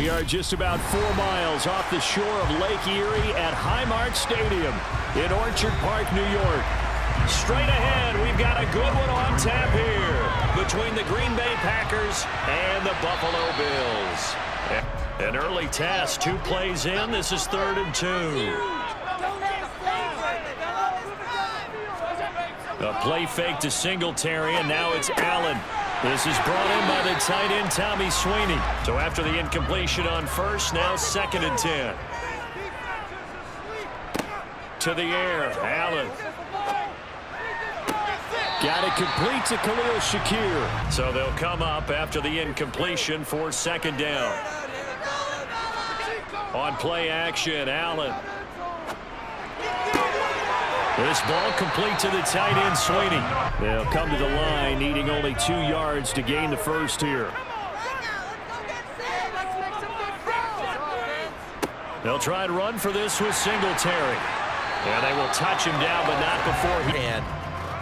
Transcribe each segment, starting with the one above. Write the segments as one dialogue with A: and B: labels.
A: We are just about 4 miles off the shore of Lake Erie at Highmark Stadium in Orchard Park, New York. Straight ahead, we've got a good one on tap here between the Green Bay Packers and the Buffalo Bills. An early task, 2 plays in. This is 3rd and 2. A play fake to Singletary, and now it's Allen. This is brought in by the tight end, Tommy Sweeney. So after the incompletion on first, now 2nd and 10. To the air, Allen. Got it complete to Khalil Shakir. So they'll come up after the incompletion for 2nd down. On play action, Allen. This ball complete to the tight end, Sweeney. They'll come to the line, needing only 2 yards to gain the first here. They'll try and run for this with Singletary. And they will touch him down, but not before he...
B: And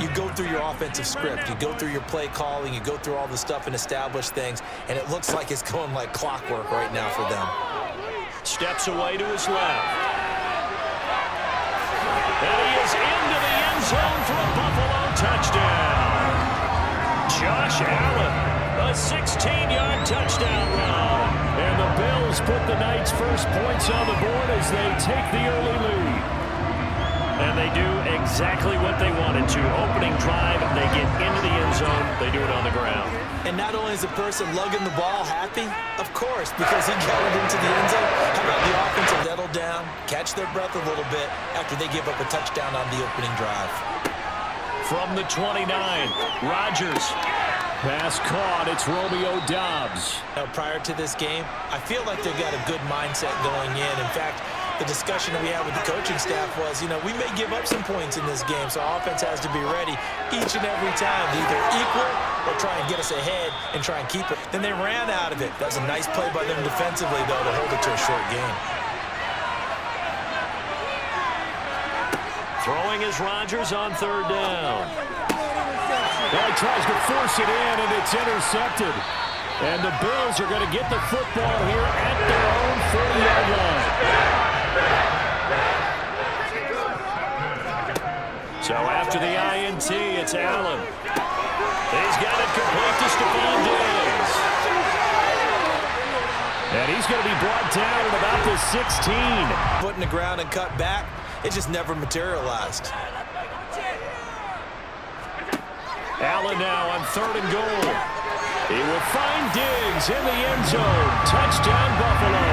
B: you go through your offensive script. You go through your play calling. You go through all the stuff and establish things. And it looks like it's going like clockwork right now for them.
A: Steps away to his left. And he is into the end zone for a Buffalo touchdown. Josh Allen, a 16-yard touchdown run. And the Bills put the Knights' first points on the board as they take the early lead. And they do exactly what they wanted to. Opening drive, they get into the end zone. They do it on the ground.
B: And not only is the person lugging the ball happy, of course, because he got it into the end zone. How about the offense will settle down, catch their breath a little bit after they give up a touchdown on the opening drive.
A: From the 29, Rodgers. Pass caught. It's Romeo Doubs.
B: Now, prior to this game, I feel like they've got a good mindset going in. In fact, the discussion that we had with the coaching staff was, we may give up some points in this game, so offense has to be ready each and every time to either equal or try and get us ahead and try and keep it. Then they ran out of it. That was a nice play by them defensively, though, to hold it to a short game.
A: Throwing is Rodgers on 3rd down. Well, he tries to force it in, and it's intercepted. And the Bills are going to get the football here at their own 40-yard line. So after the INT, it's Allen. He's got it complete to Stephon Diggs. And he's going to be brought down at about the 16.
B: Put in the ground and cut back, it just never materialized.
A: Allen now on 3rd and goal. He will find Diggs in the end zone. Touchdown, Buffalo.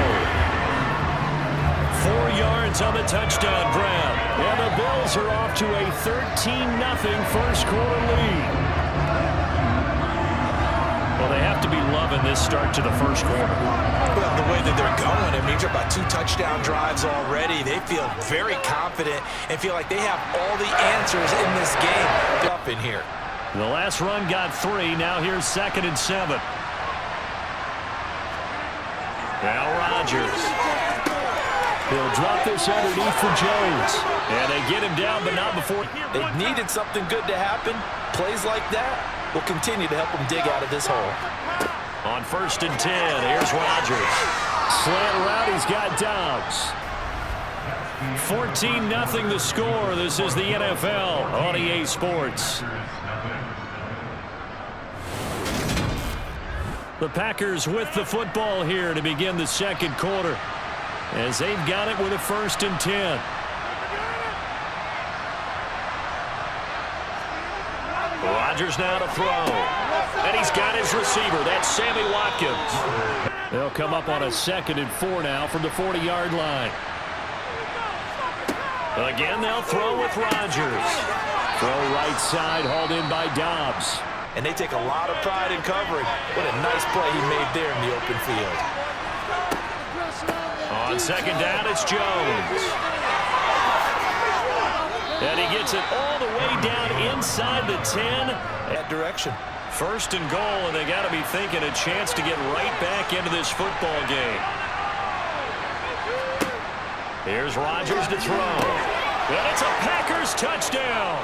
A: 4 yards on the touchdown grab. And the Bills are off to a 13-0 first quarter lead. Well, they have to be loving this start to the first quarter.
B: Well, the way that they're going, I mean, you're about 2 touchdown drives already. They feel very confident and feel like they have all the answers in this game up in here.
A: The last run got 3. Now here's 2nd and 7. Now Rodgers. He'll drop this underneath for Jones. And they get him down, but not before.
B: They needed something good to happen. Plays like that will continue to help them dig out of this hole.
A: On 1st and 10, here's Rodgers. Slant route, he's got Doubs. 14-0 the score. This is the NFL on EA Sports. The Packers with the football here to begin the second quarter, as they've got it with a 1st and 10. Rodgers now to throw. And he's got his receiver. That's Sammy Watkins. They'll come up on a 2nd and 4 now from the 40-yard line. Again, they'll throw with Rodgers. Throw right side, hauled in by Doubs.
B: And they take a lot of pride in covering. What a nice play he made there in the open field.
A: On 2nd down, it's Jones. And he gets it all the way down inside the 10.
B: That direction.
A: 1st and goal, and they got to be thinking a chance to get right back into this football game. Here's Rodgers to throw. And it's a Packers touchdown.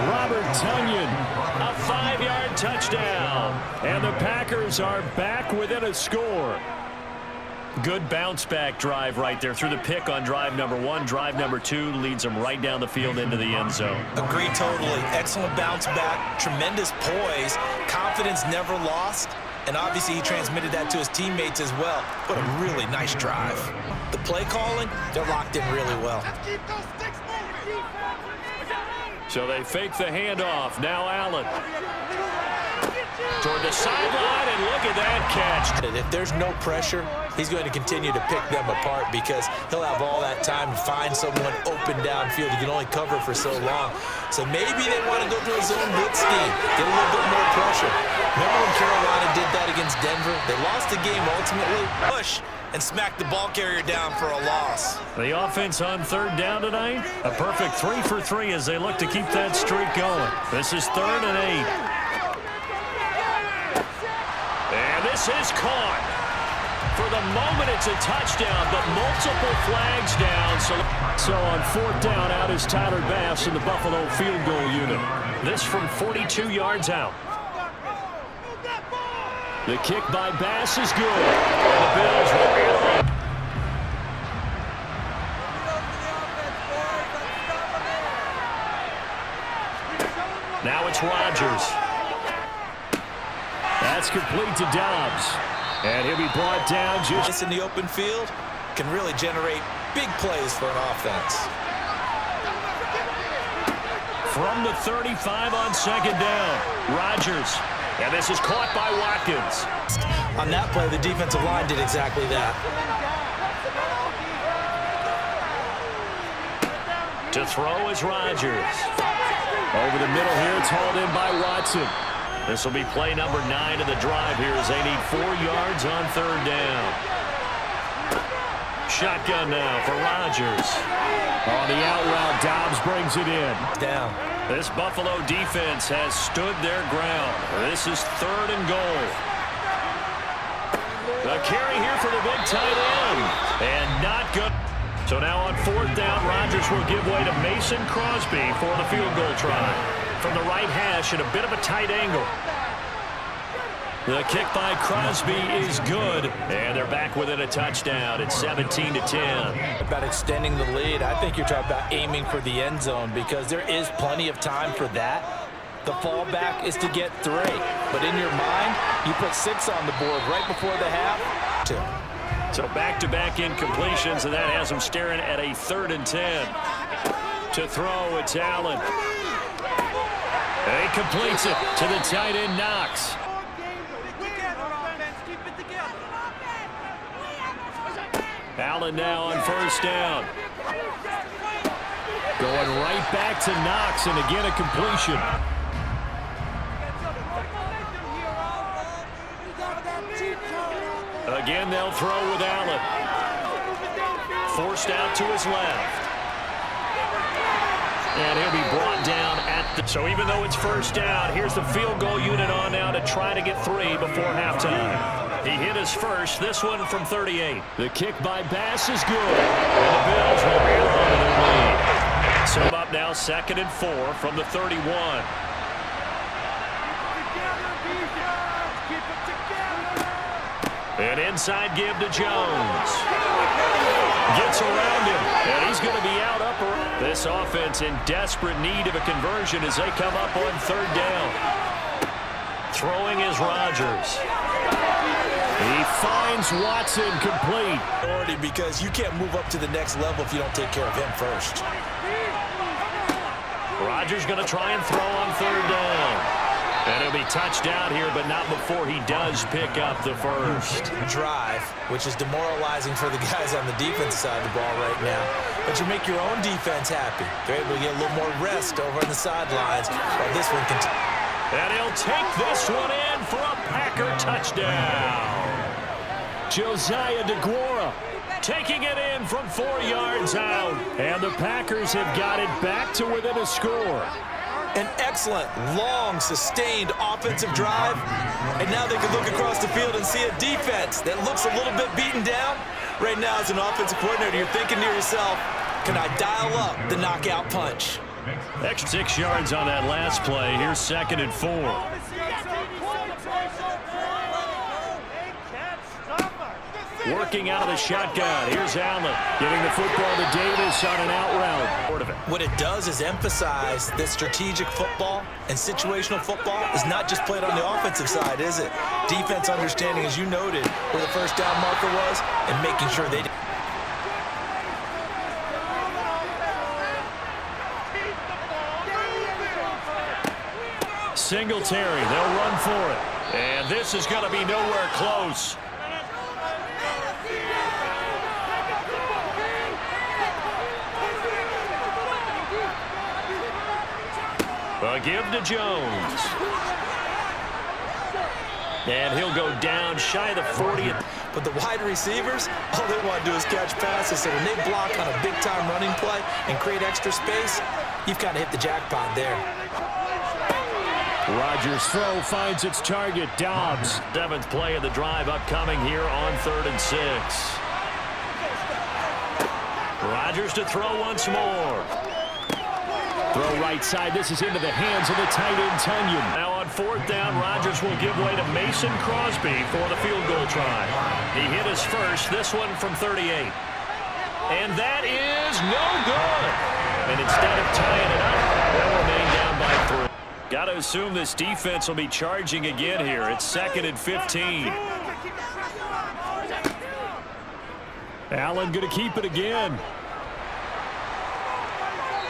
A: Robert Tonyan, a 5-yard touchdown. And the Packers are back within a score. Good bounce-back drive right there. Through the pick on drive number 1. Drive number 2 leads them right down the field into the end zone.
B: Agree totally. Excellent bounce back, tremendous poise, confidence never lost, and obviously he transmitted that to his teammates as well. What a really nice drive. The play calling, they're locked in really well.
A: So they fake the handoff. Now Allen. Toward the sideline, and look at that catch.
B: If there's no pressure, he's going to continue to pick them apart because he'll have all that time to find someone open downfield. He can only cover for so long. So maybe they want to go to a zone blitz scheme, get a little bit more pressure. Remember when Carolina did that against Denver? They lost the game ultimately. Push and smack the ball carrier down for a loss.
A: The offense on third down tonight, a perfect 3 for 3 as they look to keep that streak going. This is 3rd and 8. And this is caught. For the moment, it's a touchdown, but multiple flags down. So on 4th down, out is Tyler Bass in the Buffalo field goal unit. This from 42 yards out. The kick by Bass is good. And the Bills will be on. Now it's Rodgers. That's complete to Dobbs. And he'll be brought down just
B: in the open field can really generate big plays for an offense.
A: From the 35 on 2nd down, Rodgers. And this is caught by Watkins.
B: On that play, the defensive line did exactly that.
A: To throw is Rodgers. Over the middle here, it's hauled in by Watson. This will be play number 9 of the drive here as they need 4 yards on 3rd down. Shotgun now for Rodgers. On the out route, Dobbs brings it in.
B: Down.
A: This Buffalo defense has stood their ground. This is 3rd and goal. The carry here for the big tight end. And not good. So now on 4th down, Rodgers will give way to Mason Crosby for the field goal try. From the right hash at a bit of a tight angle. The kick by Crosby is good. And they're back within a touchdown. It's 17-10.
B: About extending the lead, I think you're talking about aiming for the end zone because there is plenty of time for that. The fallback is to get 3. But in your mind, you put 6 on the board right before the half. 2.
A: So back-to-back incompletions, and that has them staring at a 3rd and 10. To throw, it's Allen. And he completes it to the tight end, Knox. Allen now on 1st down. Going right back to Knox, and again a completion. Again, they'll throw with Allen. Forced out to his left. And he'll be brought down at the... So even though it's 1st down, here's the field goal unit on now to try to get 3 before halftime. He hit his first, this one from 38. The kick by Bass is good. And the Bills will be on in the lead. So up now 2nd and 4 from the 31. An inside give to Jones. Gets around him, and he's going to be out upper. This offense in desperate need of a conversion as they come up on 3rd down. Throwing is Rodgers. He finds Watson complete.
B: Because you can't move up to the next level if you don't take care of him first.
A: Rodgers going to try and throw on 3rd down. And he'll be touched down here, but not before he does pick up the first
B: drive, which is demoralizing for the guys on the defensive side of the ball right now. But you make your own defense happy. They're able to get a little more rest over on the sidelines while this one continues.
A: And he'll take this one in for a Packer touchdown. Josiah DeGuara taking it in from 4 yards out. And the Packers have got it back to within a score.
B: An excellent, long, sustained offensive drive. And now they can look across the field and see a defense that looks a little bit beaten down. Right now, as an offensive coordinator, you're thinking to yourself, can I dial up the knockout punch?
A: Extra 6 yards on that last play. Here's 2nd and 4. Working out of the shotgun. Here's Allen getting the football to Davis on an out route.
B: What it does is emphasize that strategic football and situational football is not just played on the offensive side, is it? Defense understanding, as you noted, where the first down marker was and making sure they did.
A: Singletary, they'll run for it. And this is going to be nowhere close. A give to Jones. And he'll go down shy of the 40.
B: But the wide receivers, all they want to do is catch passes. So when they block on a big-time running play and create extra space, you've kind of hit the jackpot there.
A: Rodgers' throw finds its target, Dobbs. 7th play of the drive upcoming here on 3rd and 6. Rodgers to throw once more. Throw right side. This is into the hands of the tight end, Tunyon. Now on 4th down, Rodgers will give way to Mason Crosby for the field goal try. He hit his first, this one from 38. And that is no good. And instead of tying it up, they'll remain down by 3. Got to assume this defense will be charging again here. It's 2nd and 15. Allen going to keep it again.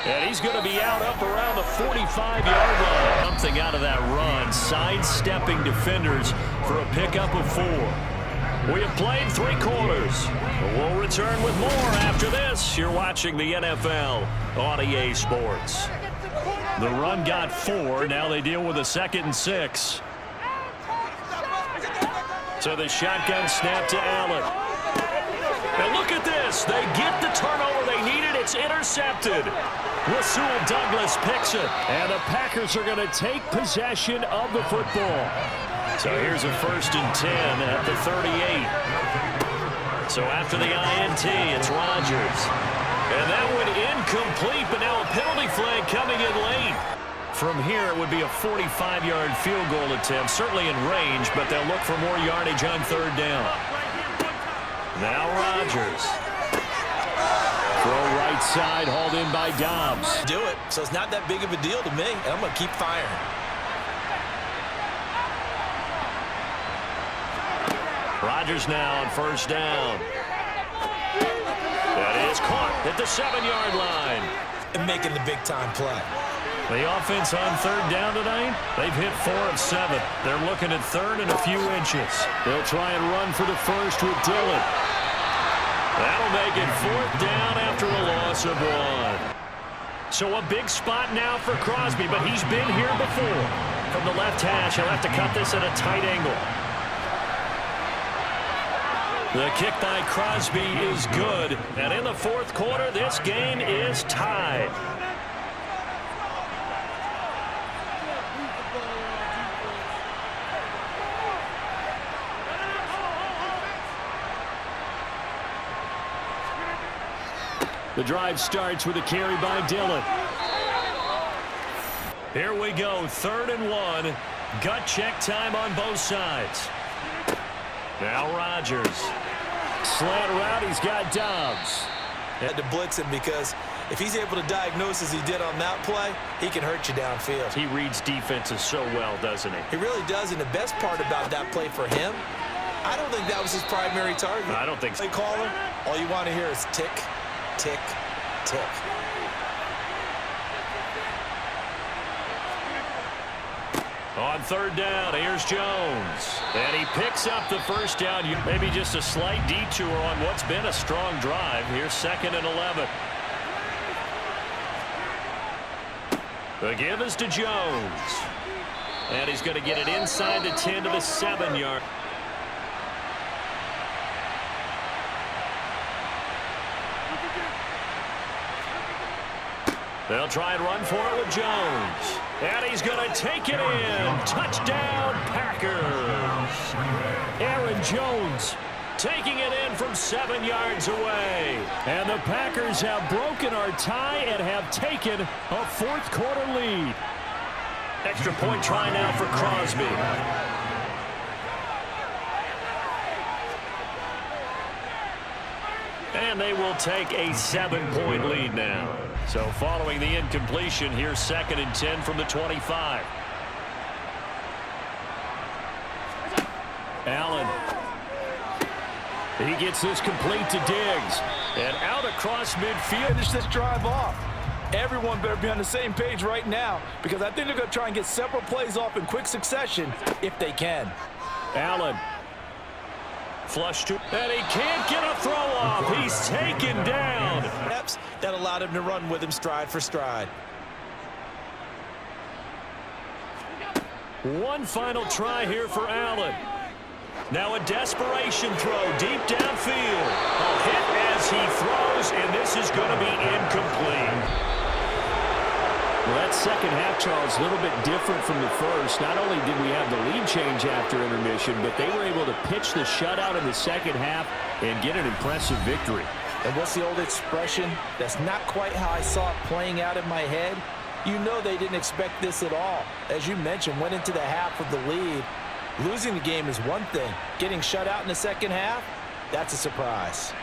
A: And he's going to be out up around the 45-yard line. Something out of that run, sidestepping defenders for a pickup of 4. We have played 3 quarters. We'll return with more after this. You're watching the NFL on EA Sports. The run got 4. Now they deal with a 2nd and 6. So the shotgun snap to Allen. And look at this. They get the turnover they needed. It's intercepted. Rasul Douglas picks it. And the Packers are going to take possession of the football. So here's a 1st and 10 at the 38. So after the INT, it's Rodgers. And that one incomplete, but now a penalty flag coming in late. From here, it would be a 45-yard field goal attempt, certainly in range, but they'll look for more yardage on 3rd down. Now Rodgers. Throw right side, hauled in by Dobbs.
B: Do it, so it's not that big of a deal to me, and I'm going to keep firing.
A: Rodgers now on 1st down. That is caught at the 7-yard line.
B: And making the big-time play.
A: The offense on 3rd down tonight, they've hit 4 of 7. They're looking at 3rd and a few inches. They'll try and run for the 1st with Dillon. That'll make it 4th down after a loss of 1. So a big spot now for Crosby, but he's been here before. From the left hash, he'll have to cut this at a tight angle. The kick by Crosby is good. And in the 4th quarter, this game is tied. The drive starts with a carry by Dillon. Here we go, 3rd and 1. Gut check time on both sides. Now Rodgers. Slant route, he's got Dobbs.
B: Had to blitz him because if he's able to diagnose as he did on that play, he can hurt you downfield.
A: He reads defenses so well, doesn't he?
B: He really does, and the best part about that play for him, I don't think that was his primary target.
A: I don't think so.
B: Play caller, all you want to hear is tick, tick, tick.
A: On 3rd down, here's Jones. And he picks up the 1st down. Maybe just a slight detour on what's been a strong drive. Here's 2nd and 11. The give is to Jones. And he's going to get it inside the 10 to the 7-yard. They'll try and run for it with Jones. And he's going to take it in. Touchdown, Packers. Aaron Jones taking it in from 7 yards away. And the Packers have broken our tie and have taken a 4th quarter lead. Extra point try now for Crosby. And they will take a 7-point lead now. So following the incompletion, here's 2nd and 10 from the 25. Allen. He gets this complete to Diggs. And out across midfield.
C: Finish this drive off. Everyone better be on the same page right now, because I think they're going to try and get several plays off in quick succession if they can.
A: Allen. Flush to, and he can't get a throw off. He's taken down.
B: Steps that allowed him to run with him stride for stride.
A: One final try here for Allen. Now a desperation throw deep downfield. A hit as he throws, and this is going to be incomplete. Well, that second half, Charles, a little bit different from the first. Not only did we have the lead change after intermission, but they were able to pitch the shutout in the second half and get an impressive victory.
B: And what's the old expression? That's not quite how I saw it playing out in my head. You know they didn't expect this at all. As you mentioned, went into the half with the lead. Losing the game is one thing. Getting shut out in the second half, that's a surprise.